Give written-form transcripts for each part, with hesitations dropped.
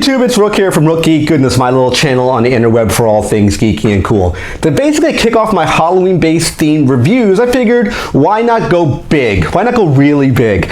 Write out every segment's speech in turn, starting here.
YouTube, it's Rook here from Rook Geek. Goodness, my little channel on the interweb for all things geeky and cool. To basically kick off my Halloween-based themed reviews, I figured, why not go big? Why not go really big?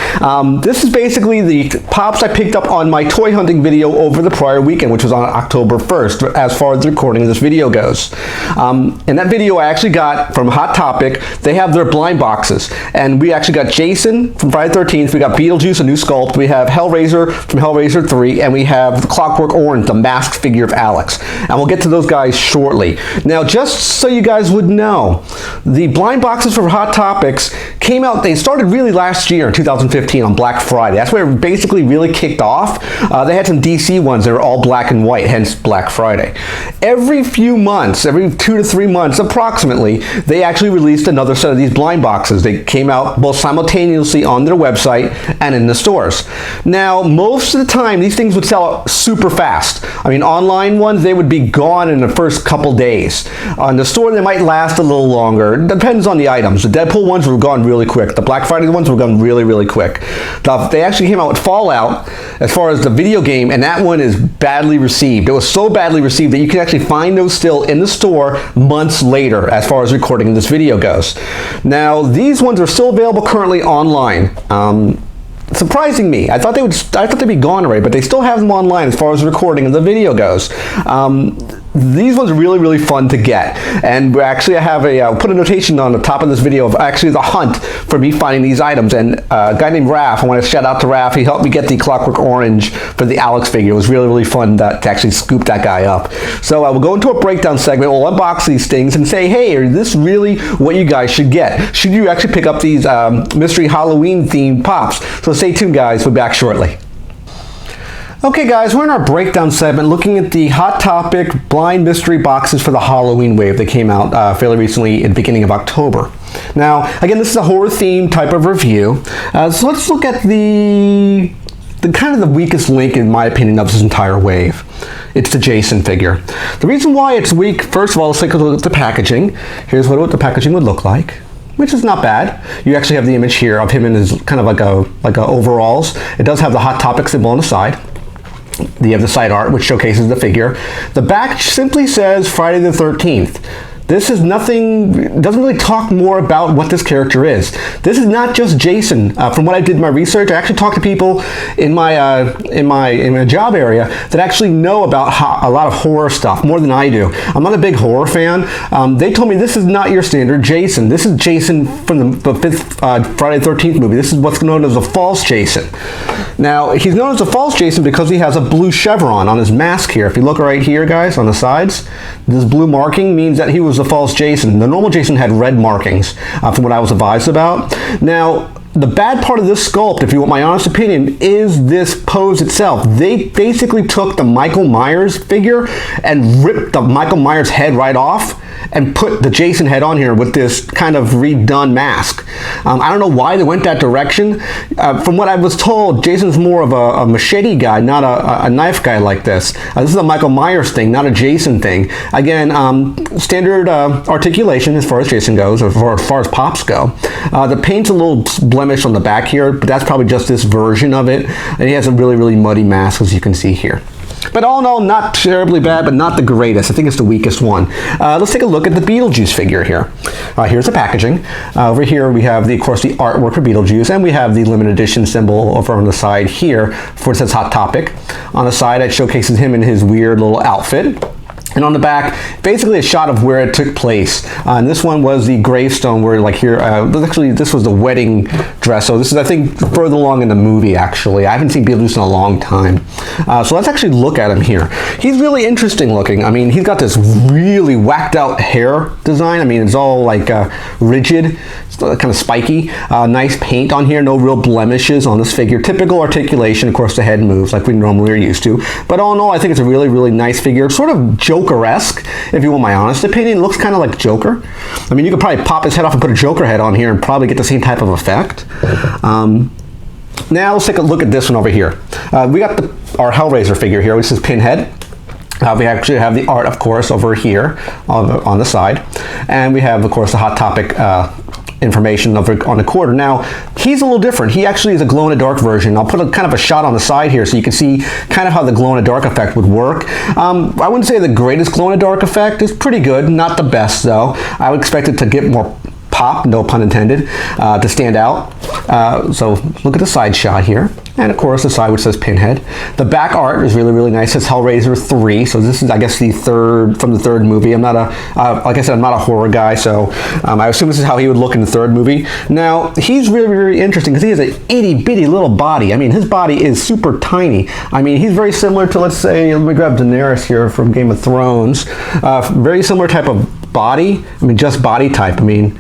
This is basically the pops I picked up on my toy hunting video over the prior weekend, which was on October 1st, as far as the recording of this video goes. In that video, I actually got, from Hot Topic, they have their blind boxes. And we actually got Jason from Friday the 13th, we got Beetlejuice, a new sculpt, we have Hellraiser from Hellraiser 3, and we have the Clockwork Orange, the masked figure of Alex. And we'll get to those guys shortly. Now, just so you guys would know, the blind boxes for Hot Topics came out, they started really last year in 2015 on Black Friday. That's where it basically really kicked off. They had some DC ones that were all black and white, hence Black Friday. Every few months, every 2 to 3 months approximately, they actually released another set of these blind boxes. They came out both simultaneously on their website and in the stores. Now, most of the time, these things would sell out super fast. I mean, online ones, they would be gone in the first couple days. On the store, they might last a little longer. It depends on the items. The Deadpool ones were gone really quick. The Black Friday ones were gone really, really quick. They actually came out with Fallout as far as the video game, and that one is badly received. It was so badly received that you can actually find those still in the store months later as far as recording this video goes. Now, these ones are still available currently online. Surprising me. I thought they'd be gone already, but they still have them online as far as the recording of the video goes. These ones are really, really fun to get. And we actually have put a notation on the top of this video of actually the hunt for me finding these items. And a guy named Raph, I want to shout out to Raph, he helped me get the Clockwork Orange for the Alex figure. It was really, really fun to actually scoop that guy up. So we'll go into a breakdown segment, we'll unbox these things and say, hey, is this really what you guys should get? Should you actually pick up these mystery Halloween themed pops? So stay tuned, guys, we'll be back shortly. Okay guys, we're in our breakdown segment looking at the Hot Topic blind mystery boxes for the Halloween wave that came out fairly recently at the beginning of October. Now, again, this is a horror themed type of review. So let's look at the kind of the weakest link, in my opinion, of this entire wave. It's the Jason figure. The reason why it's weak, first of all, let's take a look at the packaging. Here's what the packaging would look like, which is not bad. You actually have the image here of him in his kind of like a overalls. It does have the Hot Topic symbol on the side. You have the side art, which showcases the figure. The back simply says Friday the 13th. This is nothing, doesn't really talk more about what this character is. This is not just Jason. From what I did in my research, I actually talked to people in my job area that actually know about a lot of horror stuff, more than I do. I'm not a big horror fan. They told me this is not your standard Jason. This is Jason from the fifth Friday the 13th movie. This is what's known as a false Jason. Now, he's known as a false Jason because he has a blue chevron on his mask here. If you look right here, guys, on the sides, this blue marking means that he was a false Jason. The normal Jason had red markings, from what I was advised about. Now, the bad part of this sculpt, if you want my honest opinion, is this pose itself. They basically took the Michael Myers figure and ripped the Michael Myers head right off and put the Jason head on here with this kind of redone mask. I don't know why they went that direction. From what I was told, Jason's more of a machete guy, not a knife guy like this. This is a Michael Myers thing, not a Jason thing. Again, standard articulation as far as Jason goes, or as far as pops go. The paint's a little blemish on the back here, but that's probably just this version of it. And he has a really, really muddy mask, as you can see here. But all in all, not terribly bad, but not the greatest. I think it's the weakest one. Let's take a look at the Beetlejuice figure here. Here's the packaging. Over here we have, of course, the artwork for Beetlejuice, and we have the limited edition symbol over on the side here for it says Hot Topic. On the side, it showcases him in his weird little outfit. And on the back, basically a shot of where it took place. And this one was the gravestone where, like here, actually this was the wedding dress. So this is, I think, further along in the movie, actually. I haven't seen Beetlejuice in a long time. So let's actually look at him here. He's really interesting looking. I mean, he's got this really whacked out hair design. I mean, it's all like rigid. It's kind of spiky. Nice paint on here. No real blemishes on this figure. Typical articulation. Of course, the head moves like we normally are used to. But all in all, I think it's a really, really nice figure. Sort of Joker-esque, if you want my honest opinion. It looks kind of like Joker. I mean, you could probably pop his head off and put a Joker head on here and probably get the same type of effect. Now let's take a look at this one over here. We got our Hellraiser figure here, which is Pinhead. We actually have the art, of course, over here on the side. And we have, of course, the Hot Topic information on the quarter. Now, he's a little different. He actually is a glow-in-the-dark version. I'll put a kind of a shot on the side here so you can see kind of how the glow-in-the-dark effect would work. I wouldn't say the greatest glow-in-the-dark effect. It's pretty good, not the best though. I would expect it to get more pop, no pun intended, to stand out. So look at the side shot here. And of course the side which says Pinhead. The back art is really, really nice. It says Hellraiser 3. So this is, I guess, the third movie. I'm not like I said, I'm not a horror guy, so I assume this is how he would look in the third movie. Now, he's really, really interesting because he has an itty bitty little body. I mean, his body is super tiny. I mean, he's very similar to, let's say, let me grab Daenerys here from Game of Thrones. Very similar type of body. I mean, just body type. I mean,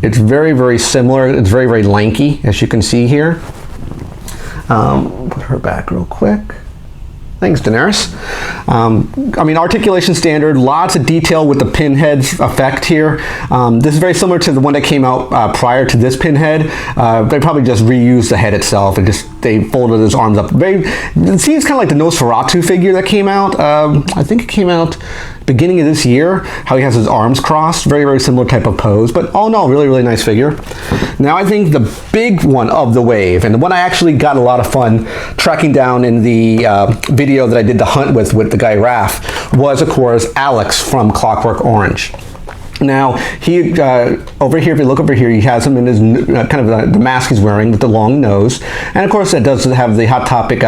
it's very, very similar. It's very, very lanky, as you can see here. Put her back real quick. Thanks, Daenerys. I mean, articulation standard, lots of detail with the Pinhead's effect here. This is very similar to the one that came out prior to this Pinhead. They probably just reused the head itself and they folded his arms up. It seems kind of like the Nosferatu figure that came out. I think it came out beginning of this year, how he has his arms crossed. Very, very similar type of pose, but all in all, really, really nice figure. Now, I think the big one of the wave, and the one I actually got a lot of fun tracking down in the video that I did the hunt with the guy Raph, was, of course, Alex from Clockwork Orange. Now, he, over here, if you look over here, he has him in his, kind of the mask he's wearing with the long nose. And of course, that does have the Hot Topic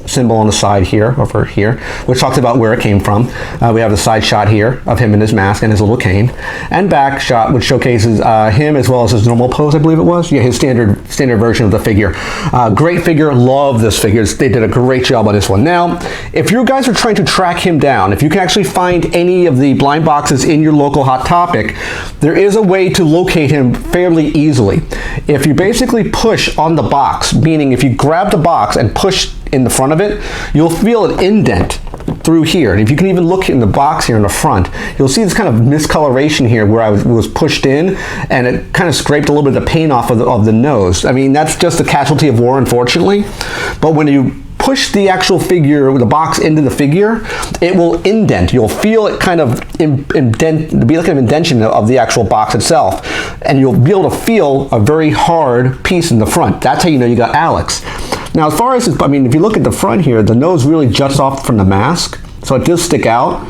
symbol on the side here, over here, which talks about where it came from. We have the side shot here of him in his mask and his little cane, and back shot which showcases him as well as his normal pose, I believe it was. Yeah, his standard version of the figure. Great figure, love this figure. They did a great job on this one. Now, if you guys are trying to track him down, if you can actually find any of the blind boxes in your local Hot Topic, there is a way to locate him fairly easily. If you basically push on the box, meaning if you grab the box and push in the front of it, you'll feel an indent through here. And if you can even look in the box here in the front, you'll see this kind of miscoloration here where I was pushed in and it kind of scraped a little bit of paint off of the nose. I mean, that's just a casualty of war, unfortunately. But when you push the actual figure, the box into the figure, it will indent. You'll feel it kind of indent, be like an indentation of the actual box itself. And you'll be able to feel a very hard piece in the front. That's how you know you got Alex. Now, as far as, I mean, if you look at the front here, the nose really juts off from the mask, so it does stick out.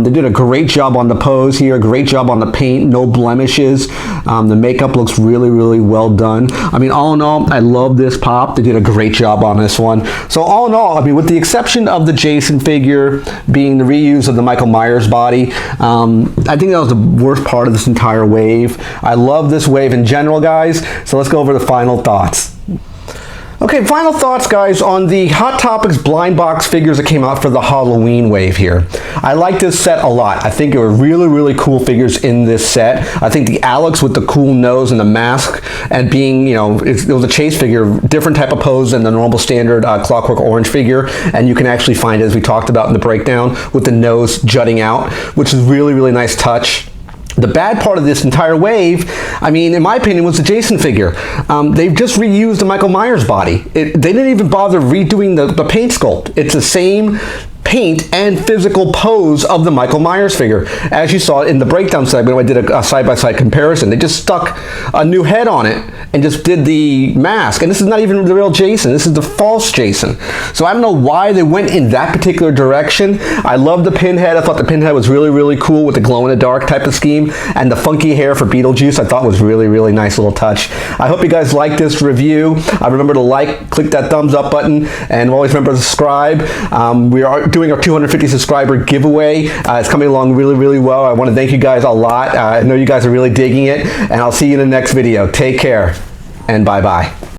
They did a great job on the pose here, great job on the paint, no blemishes. The makeup looks really, really well done. I mean, all in all, I love this pop. They did a great job on this one. So all in all, I mean, with the exception of the Jason figure being the reuse of the Michael Myers body, I think that was the worst part of this entire wave. I love this wave in general, guys. So let's go over the final thoughts. Okay, final thoughts, guys, on the Hot Topics blind box figures that came out for the Halloween wave here. I like this set a lot. I think there were really, really cool figures in this set. I think the Alex with the cool nose and the mask and being, you know, it was a chase figure, different type of pose than the normal standard Clockwork Orange figure, and you can actually find it, as we talked about in the breakdown, with the nose jutting out, which is really, really nice touch. The bad part of this entire wave, I mean, in my opinion, was the Jason figure. They've just reused the Michael Myers body. They didn't even bother redoing the paint sculpt. It's the same paint and physical pose of the Michael Myers figure. As you saw in the breakdown segment, when I did a side-by-side comparison, they just stuck a new head on it and just did the mask. And this is not even the real Jason. This is the false Jason. So I don't know why they went in that particular direction. I love the Pinhead. I thought the Pinhead was really, really cool with the glow-in-the-dark type of scheme. And the funky hair for Beetlejuice I thought was really, really nice little touch. I hope you guys liked this review. Remember to like, click that thumbs up button, and always remember to subscribe. We are doing our 250 subscriber giveaway. It's coming along really, really well. I want to thank you guys a lot. I know you guys are really digging it, and I'll see you in the next video. Take care, and bye-bye.